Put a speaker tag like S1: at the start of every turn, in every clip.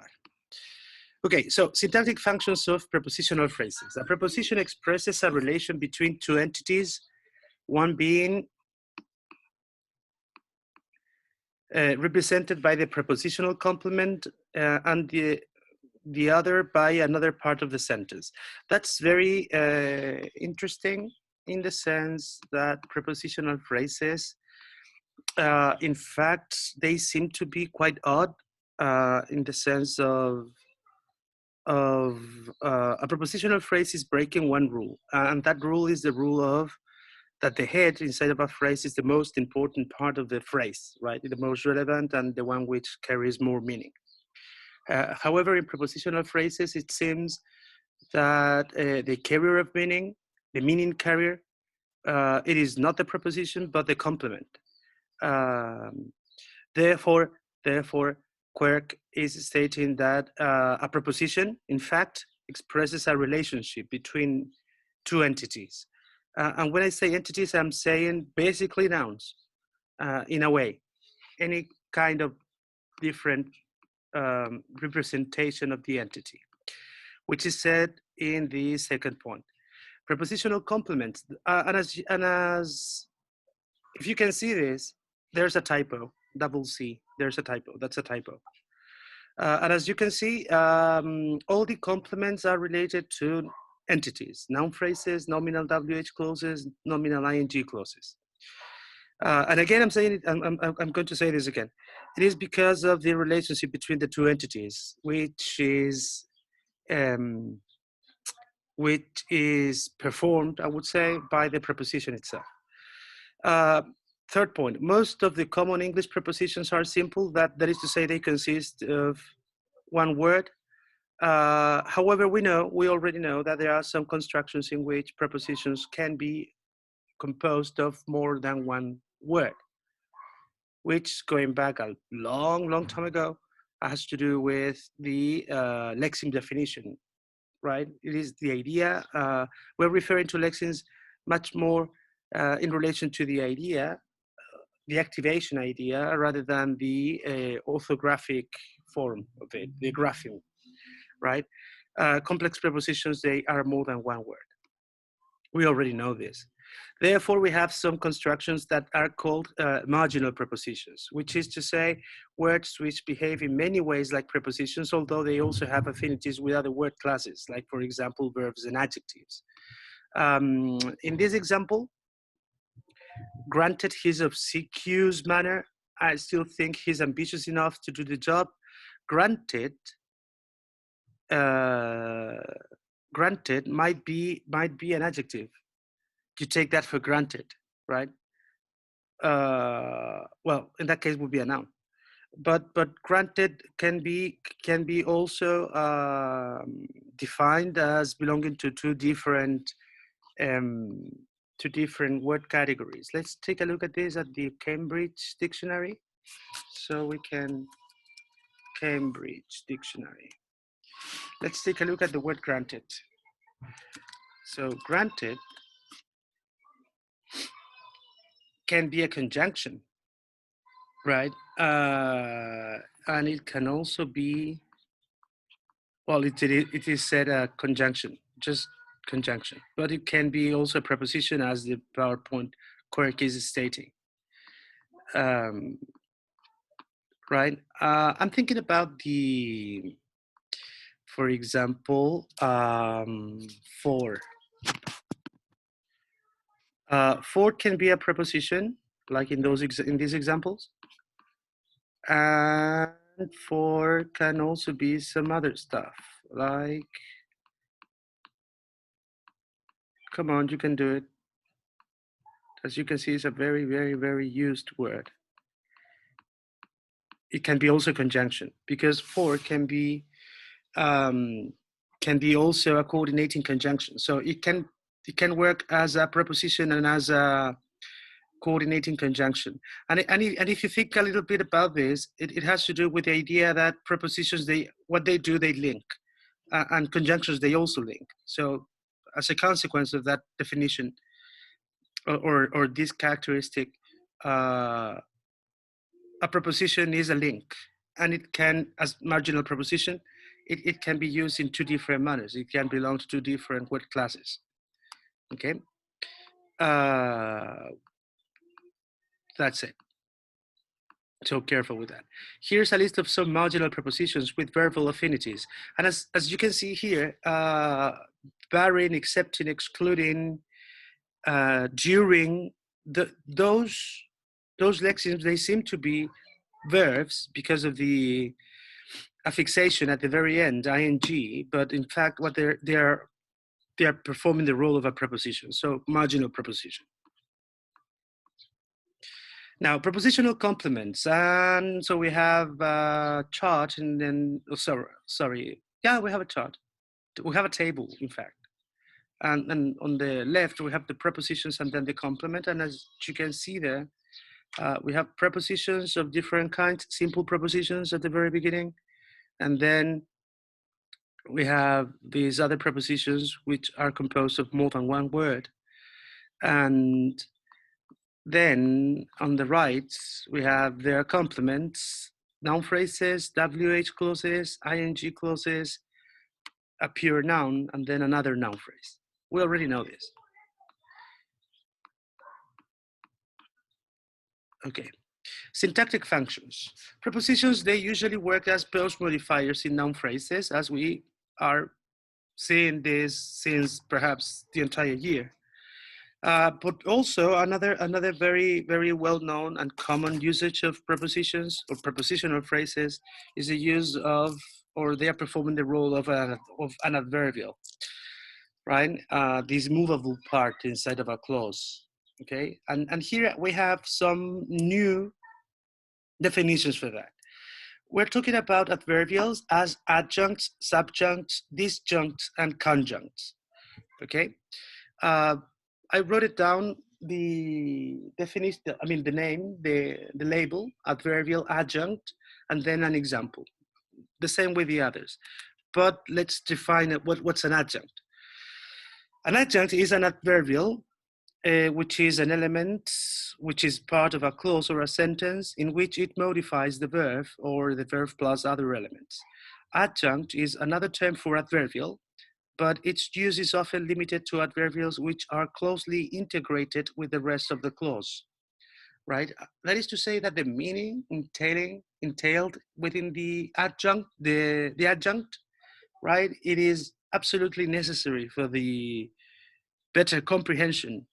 S1: grabar. Okay, so syntactic functions of prepositional phrases. A preposition expresses a relation between two entities, one being represented by the prepositional complement and the other by another part of the sentence. That's very interesting in the sense that prepositional phrases, in fact, they seem to be quite odd in the sense of a prepositional phrase is breaking one rule, and that rule is the rule of that the head inside of a phrase is the most important part of the phrase, right? The most relevant and the one which carries more meaning. However, in prepositional phrases, it seems that the carrier of meaning, the meaning carrier, it is not the preposition, but the complement. Therefore, Quirk is stating that a preposition, in fact, expresses a relationship between two entities. And when I say entities, I'm saying basically nouns, in a way, any kind of different representation of the entity, which is said in the second point. Prepositional complements, and as if you can see this, there's a typo, double C, there's a typo, that's a typo. And as you can see, all the complements are related to entities, noun phrases, nominal WH clauses, nominal ING clauses. And again, I'm saying it, I'm going to say this again. It is because of the relationship between the two entities, which is performed, I would say, by the preposition itself. Third point, most of the common English prepositions are simple, that is to say they consist of one word. However, we already know that there are some constructions in which prepositions can be composed of more than one word, which, going back a long time ago, has to do with the lexeme definition, right? It is the idea, we're referring to lexemes much more in relation to the idea, the activation idea, rather than the orthographic form of it, the grapheme, right? Complex prepositions, they are more than one word. We already know this. Therefore, we have some constructions that are called marginal prepositions, which is to say words which behave in many ways like prepositions, although they also have affinities with other word classes, like, for example, verbs and adjectives. In this example, granted his obsequious manner, I still think he's ambitious enough to do the job. Granted might be an adjective. You take that for granted, right? Well, in that case, would be a noun. But granted can be also defined as belonging to two different word categories. Let's take a look at this at the Cambridge Dictionary. So we can Cambridge Dictionary. Let's take a look at the word granted. So granted can be a conjunction, right? And it can also be, well, it is said a conjunction, just conjunction, but it can be also a preposition, as the PowerPoint quirk is stating. Right? I'm thinking about the, for example, for. For can be a preposition, like in these examples, and for can also be some other stuff, like, come on, you can do it. As you can see, it's a very used word. It can be also conjunction, because for can be also a coordinating conjunction. So it can work as a preposition and as a coordinating conjunction. And if you think a little bit about this, it has to do with the idea that prepositions, what they do, they link, and conjunctions, they also link. So as a consequence of that definition or this characteristic, a preposition is a link, and it can, as marginal preposition, it can be used in two different manners. It can belong to two different word classes. Okay, that's it. So careful with that. Here's a list of some marginal prepositions with verbal affinities. And as you can see here, barring, excepting, excluding, during, those lexemes, they seem to be verbs because of the affixation at the very end, ing, but in fact, what they are performing the role of a preposition, so marginal preposition. Now, prepositional complements, and so we have a chart, and then, sorry, yeah, we have a chart. We have a table, in fact. And on the left, we have the prepositions and then the complement, and as you can see there, we have prepositions of different kinds, simple prepositions at the very beginning, and then we have these other prepositions which are composed of more than one word. And then on the right, we have their complements, noun phrases, WH clauses, ING clauses, a pure noun, and then another noun phrase. We already know this. Okay. Syntactic functions. Prepositions, they usually work as post modifiers in noun phrases, as we are seeing this since perhaps the entire year. But also another very well-known and common usage of prepositions or prepositional phrases is the use of, or they are performing the role of an adverbial, right? This movable part inside of a clause, okay? And here we have some new definitions for that. We're talking about adverbials as adjuncts, subjuncts, disjuncts, and conjuncts, okay? I wrote it down, the definition, I mean the name, the label, adverbial, adjunct, and then an example. The same with the others. But let's define it. What's an adjunct? An adjunct is an adverbial, which is an element which is part of a clause or a sentence in which it modifies the verb or the verb plus other elements. Adjunct is another term for adverbial, but its use is often limited to adverbials which are closely integrated with the rest of the clause, right? That is to say that the meaning entailed within the adjunct, the adjunct, right? It is absolutely necessary for the better comprehension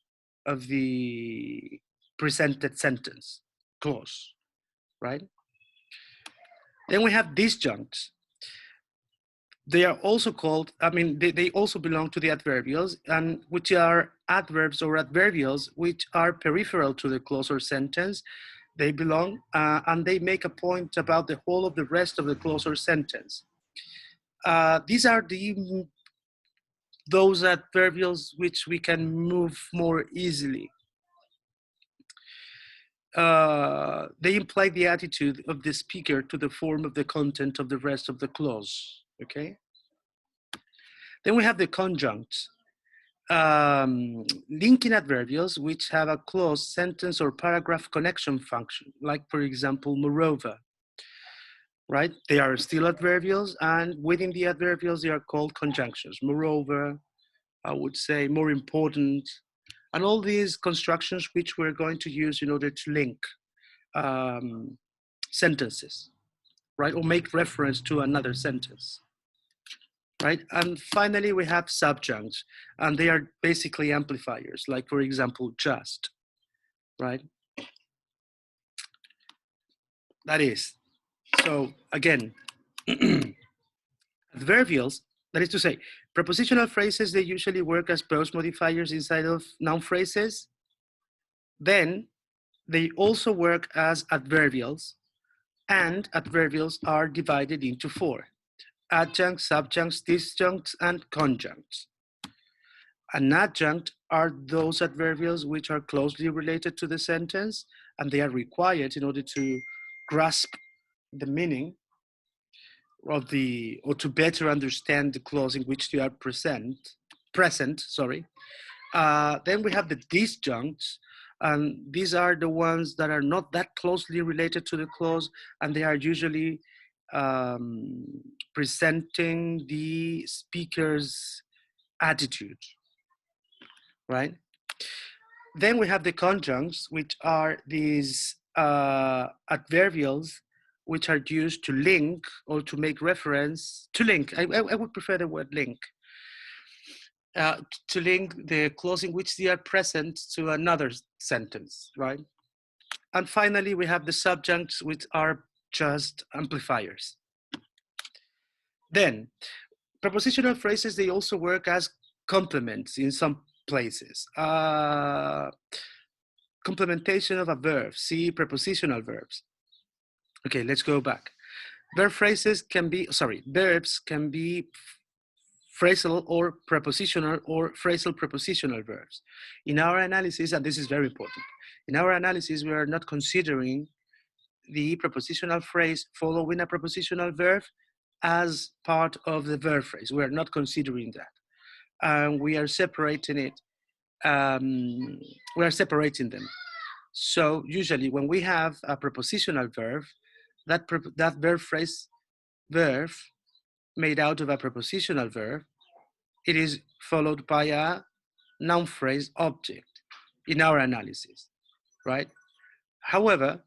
S1: of the presented sentence clause, right? Then we have disjuncts. They are also called, I mean, they also belong to the adverbials, and which are adverbs or adverbials which are peripheral to the clause or sentence. They belong and they make a point about the whole of the rest of the clause or sentence. These are those adverbials which we can move more easily. They imply the attitude of the speaker to the form of the content of the rest of the clause, okay? Then we have the conjuncts, linking adverbials which have a clause, sentence, or paragraph connection function, like for example, moreover, right? They are still adverbials, and within the adverbials, they are called conjunctions. Moreover, I would say more important, and all these constructions which we're going to use in order to link sentences, right? Or make reference to another sentence, right? And finally, we have subjuncts, and they are basically amplifiers, like for example, just, right? That is, so again, adverbials, that is to say, prepositional phrases, they usually work as post modifiers inside of noun phrases. Then they also work as adverbials, and adverbials are divided into four: adjuncts, subjuncts, disjuncts, and conjuncts. An adjunct are those adverbials which are closely related to the sentence, and they are required in order to grasp the meaning of the, or to better understand the clause in which they are present. Then we have the disjuncts, And these are the ones that are not that closely related to the clause, and they are usually presenting the speaker's attitude, right? Then we have the conjuncts, which are these adverbials which are used to link or to make reference to link. I would prefer the word link. To link the clause in which they are present to another sentence, right? And finally, we have the subjuncts, which are just amplifiers. Then, prepositional phrases, they also work as complements in some places. Complementation of a verb, see prepositional verbs. Okay, let's go back. Verbs can be phrasal or prepositional or phrasal prepositional verbs. In our analysis, and this is very important, in our analysis, we are not considering the prepositional phrase following a prepositional verb as part of the verb phrase. We are not considering that. And we are separating it, we are separating them. So usually when we have a prepositional verb, that verb phrase, verb made out of a prepositional verb, it is followed by a noun phrase object in our analysis, right? However,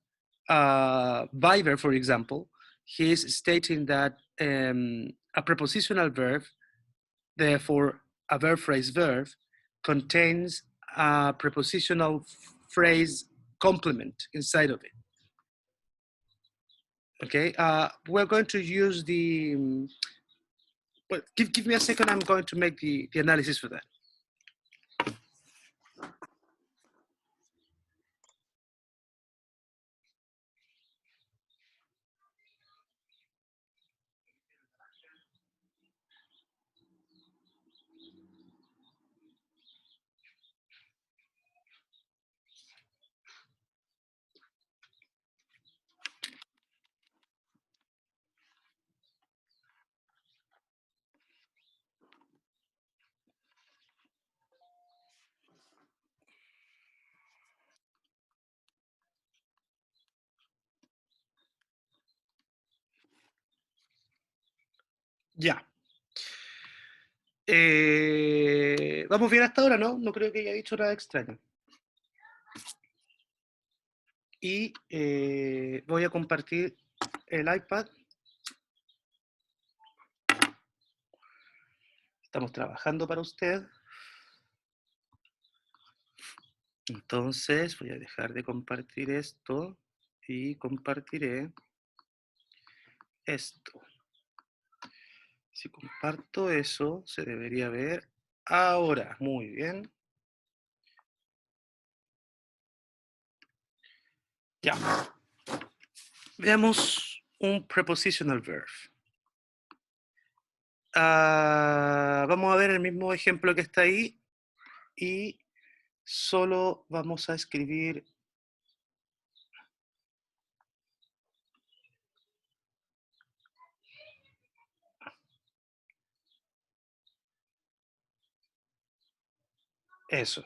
S1: Weber, for example, he is stating that a prepositional verb, therefore a verb phrase verb, contains a prepositional phrase complement inside of it. Okay, we're going to use the, but give me a second, I'm going to make the analysis for that. Ya. Vamos bien hasta ahora, ¿no? No creo que haya dicho nada extraño. Y voy a compartir el iPad. Estamos trabajando para usted. Entonces voy a dejar de compartir esto y compartiré esto. Si comparto eso, se debería ver ahora. Muy bien. Ya. Veamos un prepositional verb. Vamos a ver el mismo ejemplo que está ahí y solo vamos a escribir eso.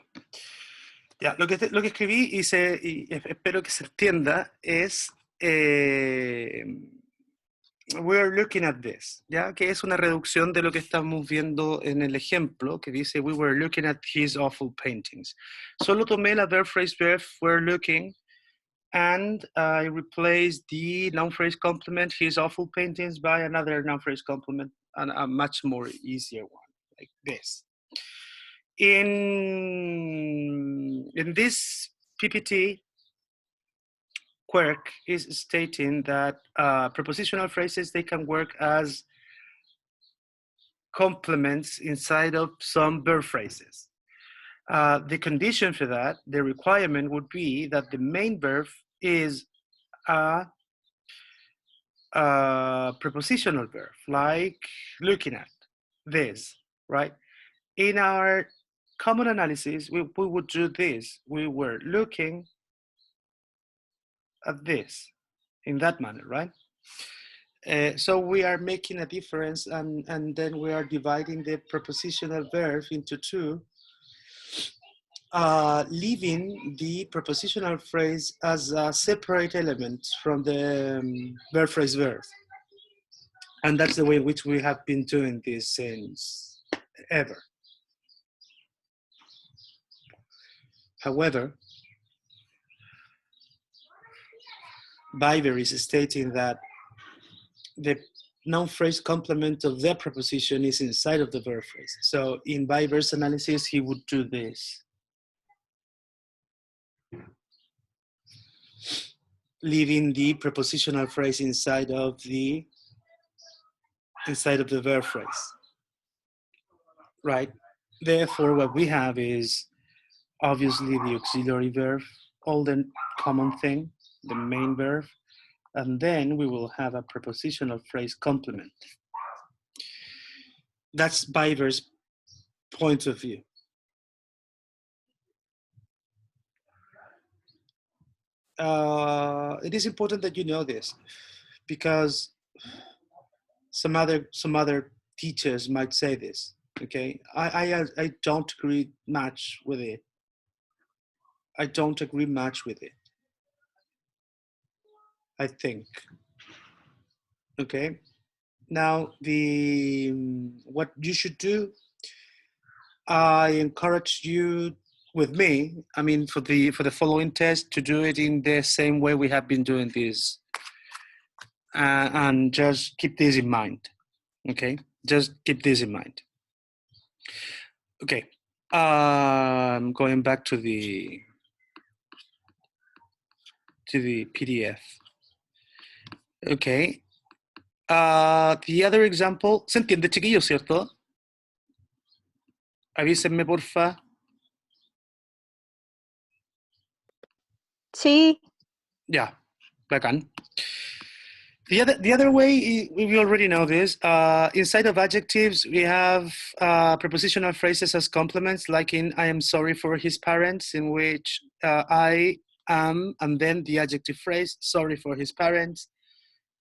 S1: Ya, lo que escribí y espero que se entienda es we're looking at this, ¿ya? Que es una reducción de lo que estamos viendo en el ejemplo, que dice we were looking at his awful paintings. Solo tomé la verb phrase verb were looking and I replaced the noun phrase complement his awful paintings by another noun phrase complement and a much more easier one, like this. In this PPT, Quirk is stating that prepositional phrases, they can work as complements inside of some verb phrases. The condition for that, the requirement would be that the main verb is a prepositional verb, like looking at this, right? In our common analysis, we would do this. We were looking at this in that manner, right? So we are making a difference and then we are dividing the prepositional verb into two. leaving the prepositional phrase as a separate element from the verb phrase verb. And that's the way in which we have been doing this since ever. However, Biber is stating that the noun phrase complement of the preposition is inside of the verb phrase. So in Biber's analysis, he would do this. Leaving the prepositional phrase inside of the verb phrase, right? Therefore, what we have is obviously the auxiliary verb, all the common thing, the main verb, and then we will have a prepositional phrase complement. That's Biber's point of view. It is important that you know this, because some other teachers might say this. Okay, I don't agree much with it. I don't agree much with it. I think. Okay. Now what you should do, I encourage you with me, I mean for the following test, to do it in the same way we have been doing this. And just keep this in mind. Okay, just keep this in mind. Okay, I'm going back to the PDF. Okay. The other example, ¿se entiende, chiquillos, cierto? Avísenme, porfa.
S2: Sí.
S1: Yeah, bacán. The other way, we already know this. Inside of adjectives, we have prepositional phrases as complements, like in I am sorry for his parents, in which I am, and then the adjective phrase, sorry for his parents,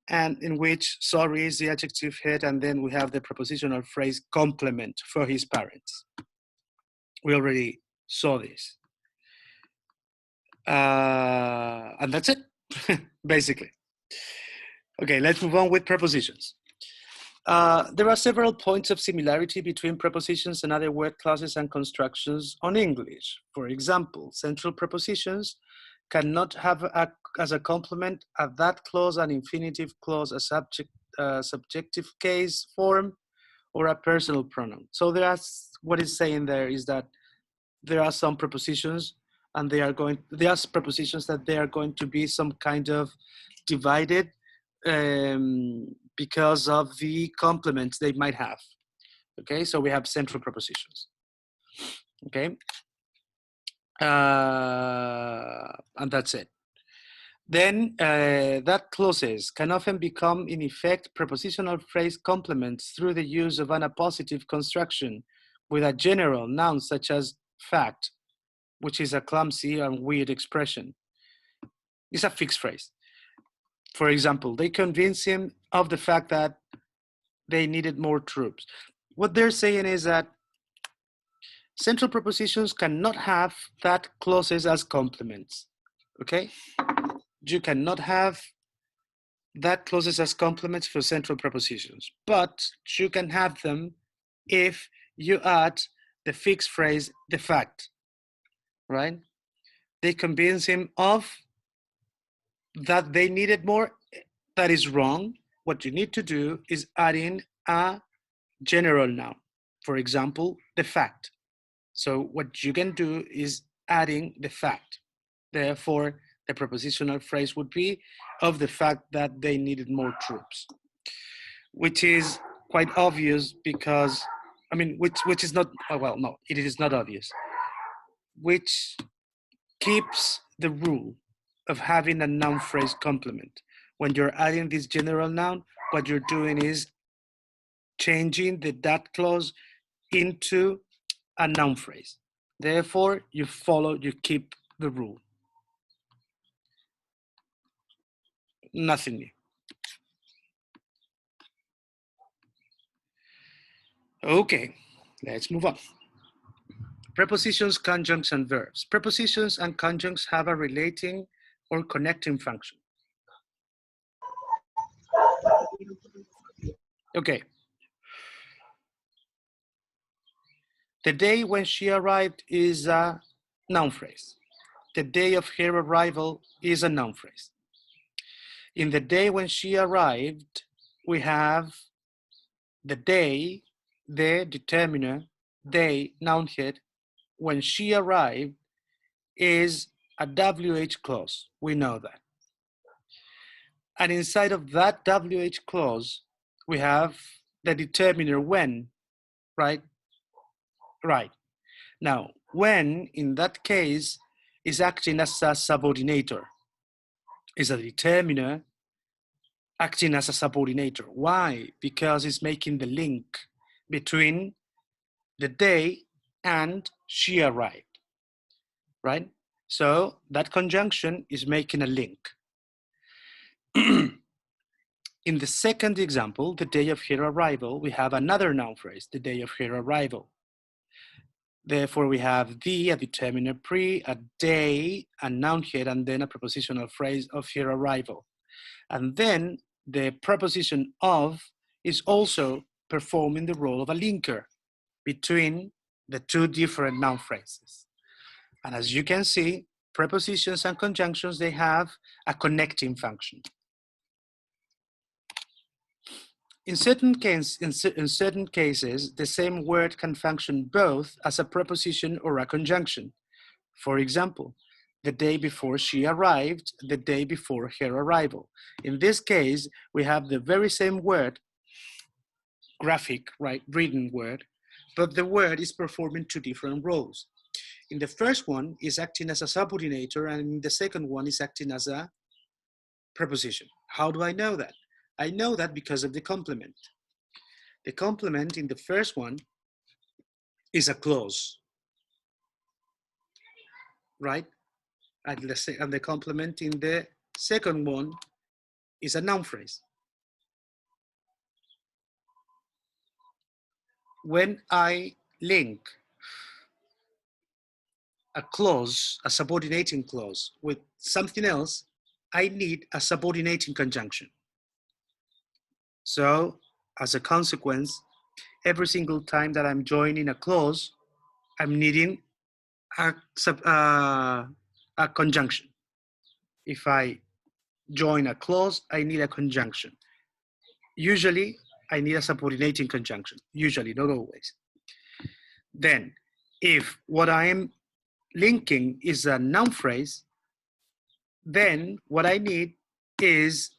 S1: and in which sorry is the adjective head, and then we have the prepositional phrase complement for his parents. We already saw this. And that's it, basically. Okay, let's move on with prepositions. There are several points of similarity between prepositions and other word classes and constructions on English. For example, central prepositions cannot have as a complement a that clause, an infinitive clause, a subjective case form, or a personal pronoun. So what it's saying there is that there are some prepositions, and there are prepositions that they are going to be some kind of divided because of the complements they might have. Okay, so we have central prepositions. Okay, and that's it. Then that clauses can often become, in effect, prepositional phrase complements through the use of an appositive construction with a general noun such as fact, which is a clumsy and weird expression. It's a fixed phrase. For example, they convinced him of the fact that they needed more troops. What they're saying is that central prepositions cannot have that clauses as complements. Okay? You cannot have that clauses as complements for central prepositions, but you can have them if you add the fixed phrase, the fact, right? They convince him of that they needed more. That is wrong. What you need to do is add in a general noun. For example, the fact. So what you can do is adding the fact. Therefore, the prepositional phrase would be of the fact that they needed more troops, which is quite obvious because, I mean, which is not, well, no, it is not obvious, which keeps the rule of having a noun phrase complement. When you're adding this general noun, what you're doing is changing the that clause into a noun phrase. Therefore, you keep the rule. Nothing new. Okay, let's move on. Prepositions, conjuncts, and verbs. Prepositions and conjuncts have a relating or connecting function. Okay. The day when she arrived is a noun phrase. The day of her arrival is a noun phrase. In the day when she arrived, we have the day, the determiner, they, noun head. When she arrived is a WH clause. We know that. And inside of that WH clause, we have the determiner when, right? Right. Now, when in that case is acting as a subordinator, is a determiner acting as a subordinator. Why? Because it's making the link between the day and she arrived, right? So that conjunction is making a link. In the second example, the day of her arrival, we have another noun phrase, the day of her arrival. Therefore, we have the, a determiner pre, a day, a noun head, and then a prepositional phrase of her arrival. And then the preposition of is also performing the role of a linker between the two different noun phrases. And as you can see, prepositions and conjunctions, they have a connecting function. In certain cases, the same word can function both as a preposition or a conjunction. For example, the day before she arrived, the day before her arrival. In this case, we have the very same word, graphic, right, written word, but the word is performing two different roles. In the first one, is acting as a subordinator, and in the second one is acting as a preposition. How do I know that? I know that because of the complement. The complement in the first one is a clause, right? And the complement in the second one is a noun phrase. When I link a clause, a subordinating clause, with something else, I need a subordinating conjunction. So, as a consequence, every single time that I'm joining a clause, I'm needing a conjunction. If I join a clause, I need a conjunction. Usually, I need a subordinating conjunction. Usually, not always. Then, if what I am linking is a noun phrase, then what I need is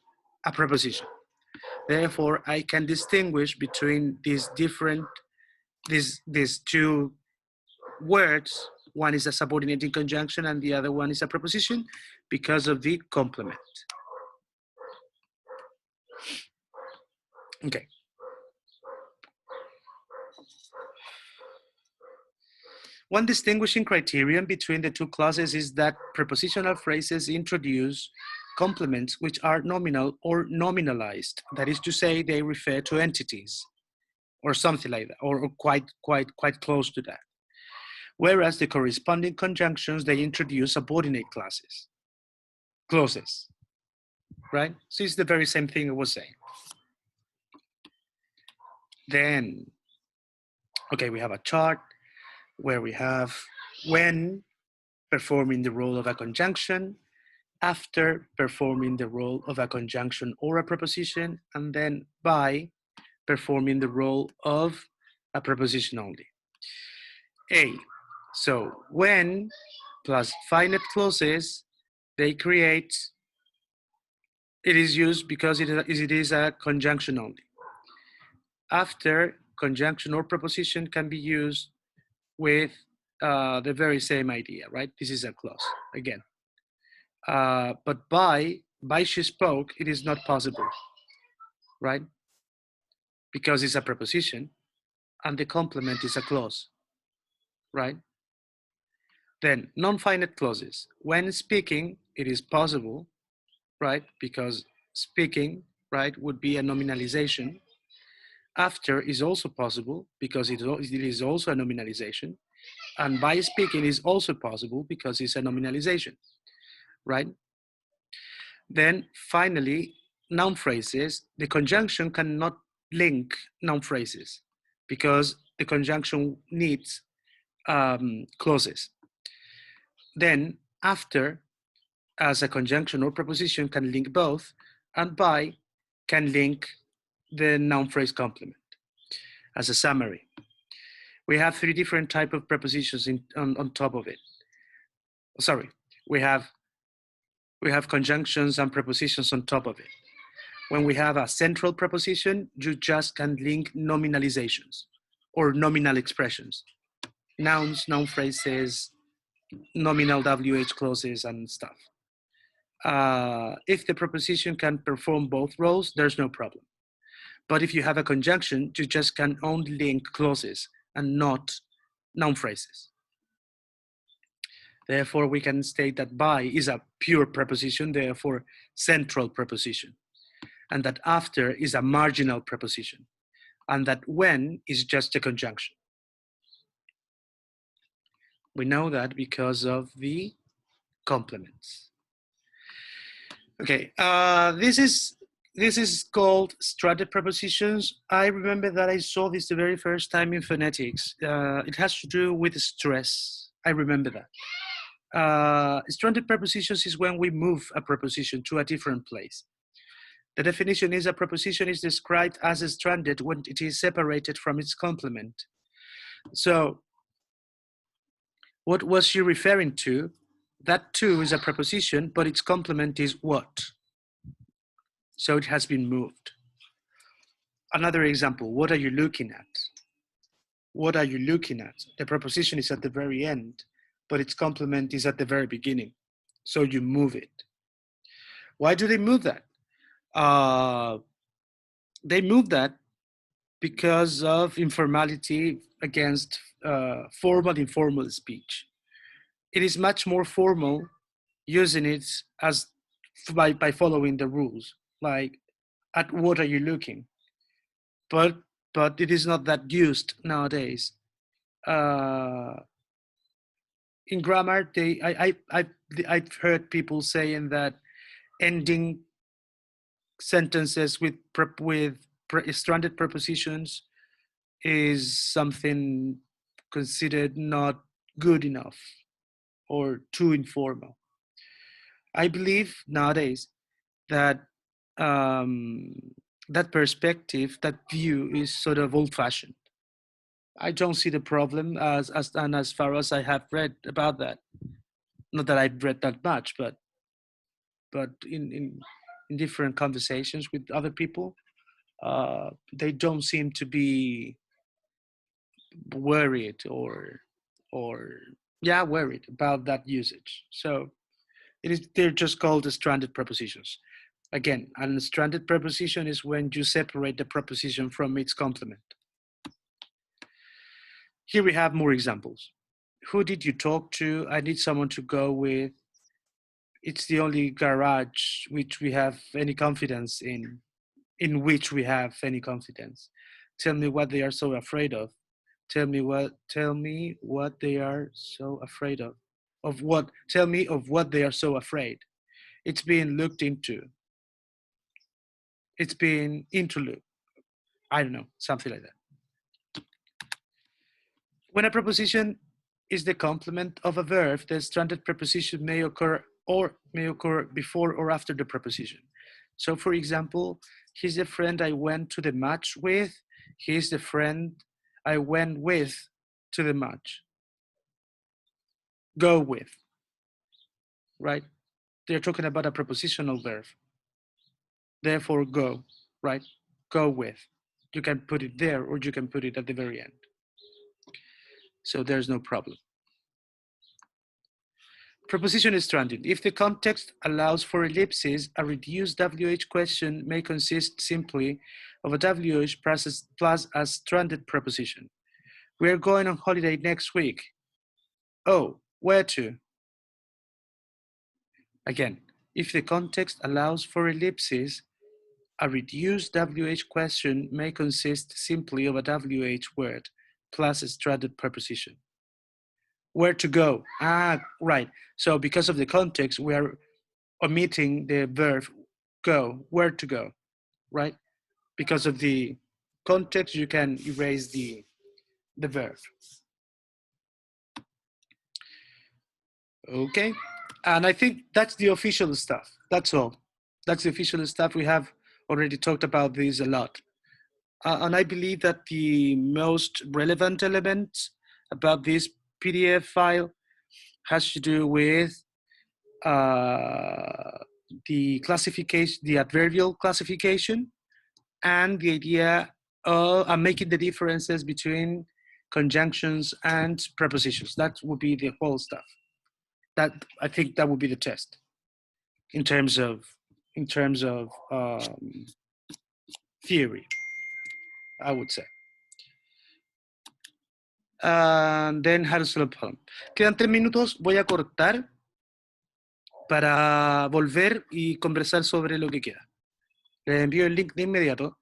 S1: a preposition. Therefore, I can distinguish between these two words. One is a subordinating conjunction and the other one is a preposition because of the complement. Okay. One distinguishing criterion between the two clauses is that prepositional phrases introduce complements which are nominal or nominalized. That is to say, they refer to entities or something like that, or quite close to that. Whereas the corresponding conjunctions, they introduce subordinate clauses, right? So it's the very same thing I was saying. Then, okay, we have a chart where we have when performing the role of a conjunction, after performing the role of a conjunction or a preposition, and then by performing the role of a preposition only. A, so when plus finite clauses, they create, it is used because it is a conjunction only. After, conjunction or preposition can be used with the very same idea, right? This is a clause, again. But by she spoke, it is not possible, right? Because it's a preposition and the complement is a clause, right? Then non-finite clauses. When speaking, it is possible, right? Because speaking, right, would be a nominalization. After is also possible because it is also a nominalization. And by speaking is also possible because it's a nominalization, right? Then finally, noun phrases, the conjunction cannot link noun phrases because the conjunction needs clauses. Then after, as a conjunction or preposition can link both, and by can link the noun phrase complement. As a summary, we have three different types of prepositions on top of it. Sorry, we have conjunctions and prepositions on top of it. When we have a central preposition, you just can link nominalizations or nominal expressions, nouns, noun phrases, nominal WH clauses and stuff. If the preposition can perform both roles, there's no problem. But if you have a conjunction, you just can only link clauses and not noun phrases. Therefore, we can state that by is a pure preposition, therefore central preposition, and that after is a marginal preposition, and that when is just a conjunction. We know that because of the complements. Okay, this is called stranded prepositions. I remember that I saw this the very first time in phonetics. It has to do with stress. I remember that. Stranded prepositions is when we move a preposition to a different place. The definition is a preposition is described as stranded when it is separated from its complement. So what was she referring to? That too is a preposition, but its complement is what? So it has been moved. Another example, what are you looking at? What are you looking at? The preposition is at the very end, but its complement is at the very beginning. So you move it. Why do they move that? They move that because of informality against formal-informal speech. It is much more formal using it as by following the rules, like at what are you looking? But it is not that used nowadays. In grammar, I've heard people saying that ending sentences with stranded prepositions is something considered not good enough or too informal. I believe nowadays that that perspective, that view is sort of old-fashioned. I don't see the problem as far as I have read about that. Not that I've read that much, but in different conversations with other people, they don't seem to be worried or worried about that usage. So they're just called the stranded prepositions. Again, a stranded preposition is when you separate the preposition from its complement. Here we have more examples. Who did you talk to? I need someone to go with. It's the only garage which we have any confidence in which we have any confidence. Tell me what they are so afraid of. Tell me what they are so afraid of. Tell me of what they are so afraid. It's being looked into. It's being interlooped. I don't know, something like that. When a preposition is the complement of a verb, the stranded preposition may occur before or after the preposition. So for example, he's the friend I went to the match with. He's the friend I went with to the match. Go with, right? They're talking about a prepositional verb. Therefore, go, right? Go with. You can put it there or you can put it at the very end. So there's no problem. Preposition is stranded. If the context allows for ellipses, a reduced WH question may consist simply of a WH plus a stranded preposition. We are going on holiday next week. Oh, where to? Again, if the context allows for ellipses, a reduced WH question may consist simply of a WH word plus a stranded preposition. Where to go? Ah, right. So because of the context, we are omitting the verb go. Where to go, right? Because of the context, you can erase the verb. Okay, and I think that's the official stuff. That's all. That's the official stuff. We have already talked about this a lot. And I believe that the most relevant element about this PDF file has to do with the classification, the adverbial classification, and the idea of making the differences between conjunctions and prepositions. That would be the whole stuff. That, I think that would be the test in terms of theory, I would say. And then how to solve the problem. Quedan 3 minutos, voy a cortar para volver y conversar sobre lo que queda. Les envío el link de inmediato.